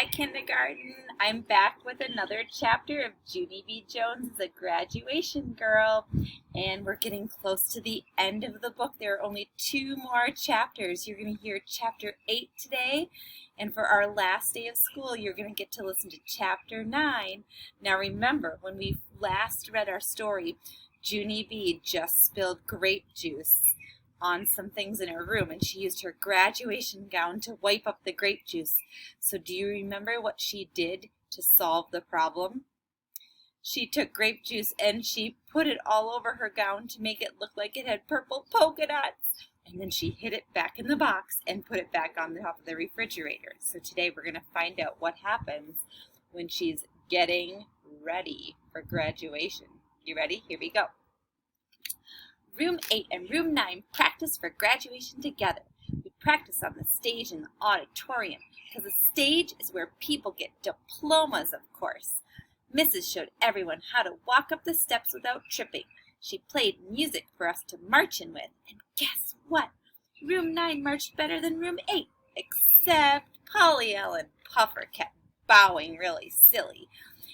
Hi, kindergarten. I'm back with another chapter of Junie B. Jones as a graduation girl, and we're getting close to the end of the book. There are only 2 more chapters. You're going to hear chapter 8 today, and for our last day of school, you're going to get to listen to chapter 9. Now remember, when we last read our story, Junie B. just spilled grape juice on some things in her room, and she used her graduation gown to wipe up the grape juice. So do you remember what she did to solve the problem? She took grape juice and she put it all over her gown to make it look like it had purple polka dots. And then she hid it back in the box and put it back on the top of the refrigerator. So today we're going to find out what happens when she's getting ready for graduation. You ready? Here we go. Room 8 and Room 9 practice for graduation together. We practice on the stage in the auditorium because the stage is where people get diplomas, of course. Mrs. showed everyone how to walk up the steps without tripping. She played music for us to march in with. And guess what? Room 9 marched better than Room 8, except Polly Ellen Puffer kept bowing really silly,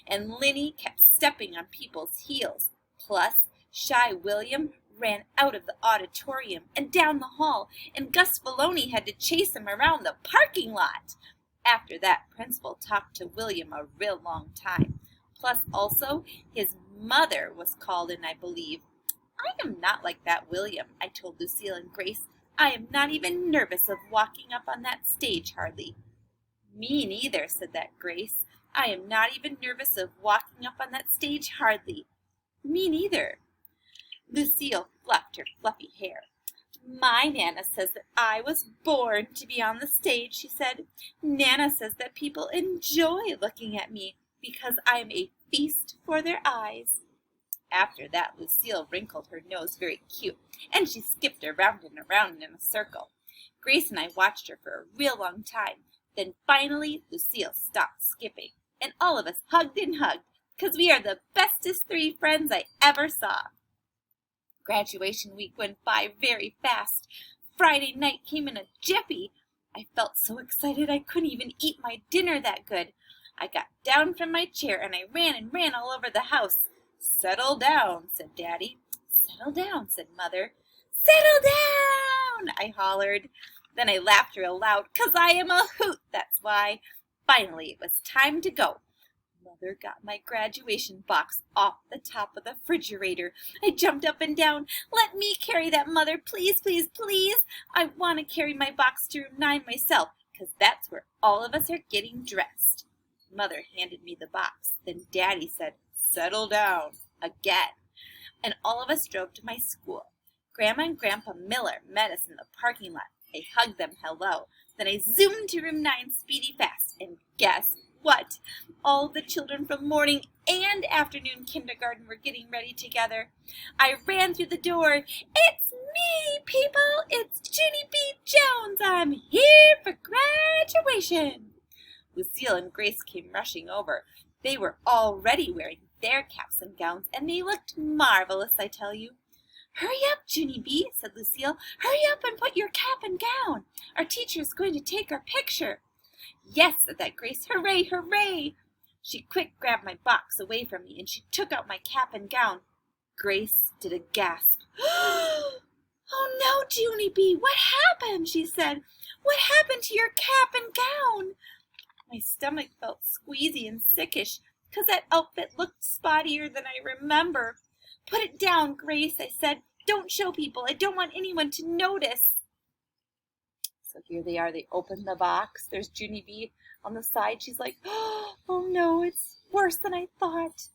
and Linny kept stepping on people's heels. Plus, Shy William ran out of the auditorium and down the hall, and Gus Filoni had to chase him around the parking lot. After that, Principal talked to William a real long time. Plus, also, his mother was called in, I believe. I am not like that, William, I told Lucille and Grace. I am not even nervous of walking up on that stage, hardly. Me neither, said that Grace. I am not even nervous of walking up on that stage, hardly. Me neither. Lucille fluffed her fluffy hair. My Nana says that I was born to be on the stage, she said. Nana says that people enjoy looking at me because I am a feast for their eyes. After that, Lucille wrinkled her nose very cute, and she skipped around and around in a circle. Grace and I watched her for a real long time. Then finally, Lucille stopped skipping, and all of us hugged and hugged, because we are the bestest 3 friends I ever saw. Graduation week went by very fast. Friday night came in a jiffy. I felt so excited I couldn't even eat my dinner that good. I got down from my chair and I ran all over the house. Settle down, said Daddy. Settle down, said Mother. Settle down, I hollered. Then I laughed real loud, 'cause I am a hoot, that's why. Finally, it was time to go. Mother got my graduation box off the top of the refrigerator. I jumped up and down. Let me carry that, Mother, please, please, please. I want to carry my box to Room 9 myself, 'cause that's where all of us are getting dressed. Mother handed me the box. Then Daddy said, settle down, again. And all of us drove to my school. Grandma and Grandpa Miller met us in the parking lot. I hugged them hello. Then I zoomed to Room 9 speedy fast. And guess what? All the children from morning and afternoon kindergarten were getting ready together. I ran through the door. It's me, people! It's Junie B. Jones! I'm here for graduation! Lucille and Grace came rushing over. They were already wearing their caps and gowns, and they looked marvelous, I tell you. Hurry up, Junie B., said Lucille. Hurry up and put your cap and gown. Our teacher is going to take our picture. Yes, said that Grace. Hooray, hooray! She quick grabbed my box away from me, and she took out my cap and gown. Grace did a gasp. Oh, no, Junie B., what happened? She said. What happened to your cap and gown? My stomach felt squeezy and sickish, 'cause that outfit looked spottier than I remember. Put it down, Grace, I said. Don't show people. I don't want anyone to notice. So here they are. They open the box. There's Junie B. on the side. She's like, oh no, it's worse than I thought.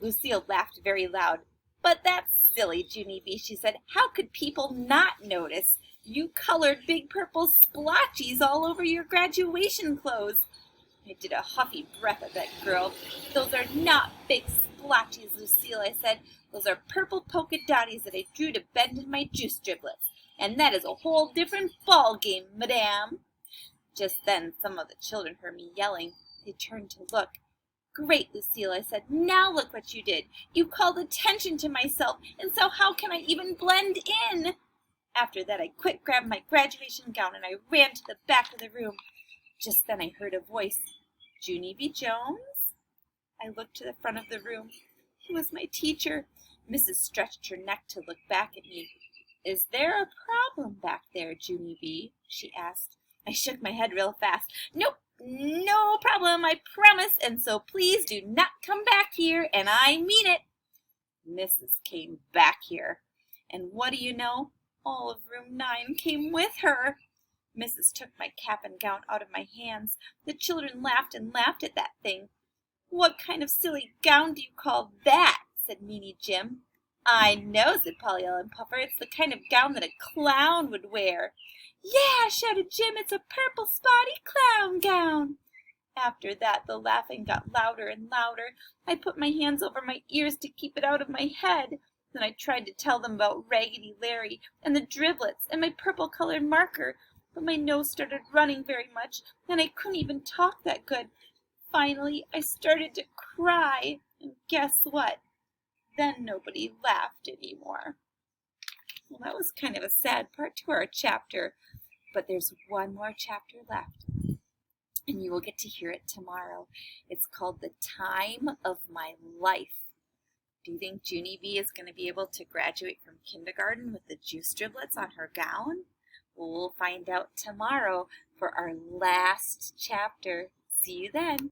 Lucille laughed very loud. But that's silly, Junie B., she said. How could people not notice? You colored big purple splotches all over your graduation clothes. I did a huffy breath at that girl. Those are not big splotches, Lucille, I said. Those are purple polka dotties that I drew to bend in my juice driblets. And that is a whole different ball game, madame. Just then some of the children heard me yelling. They turned to look. Great, Lucille, I said. Now look what you did. You called attention to myself, and so how can I even blend in? After that, I quick grabbed my graduation gown and I ran to the back of the room. Just then I heard a voice. Junie B. Jones? I looked to the front of the room. It was my teacher. Mrs. stretched her neck to look back at me. Is there a problem back there, Junie B? She asked. I shook my head real fast. Nope, no problem, I promise, and so please do not come back here, and I mean it. Mrs. came back here, and what do you know? All of room 9 came with her. Mrs. took my cap and gown out of my hands. The children laughed and laughed at that thing. What kind of silly gown do you call that? Said Meanie Jim. I know, said Polly Ellen Puffer. It's the kind of gown that a clown would wear. Yeah, shouted Jim, it's a purple spotty clown gown. After that, the laughing got louder and louder. I put my hands over my ears to keep it out of my head. Then I tried to tell them about Raggedy Larry and the driblets and my purple-colored marker, but my nose started running very much, and I couldn't even talk that good. Finally, I started to cry, and guess what? Then nobody laughed anymore. Well, that was kind of a sad part to our chapter, but there's one more chapter left, and you will get to hear it tomorrow. It's called The Time of My Life. Do you think Junie B is going to be able to graduate from kindergarten with the juice driblets on her gown? Well, we'll find out tomorrow for our last chapter. See you then.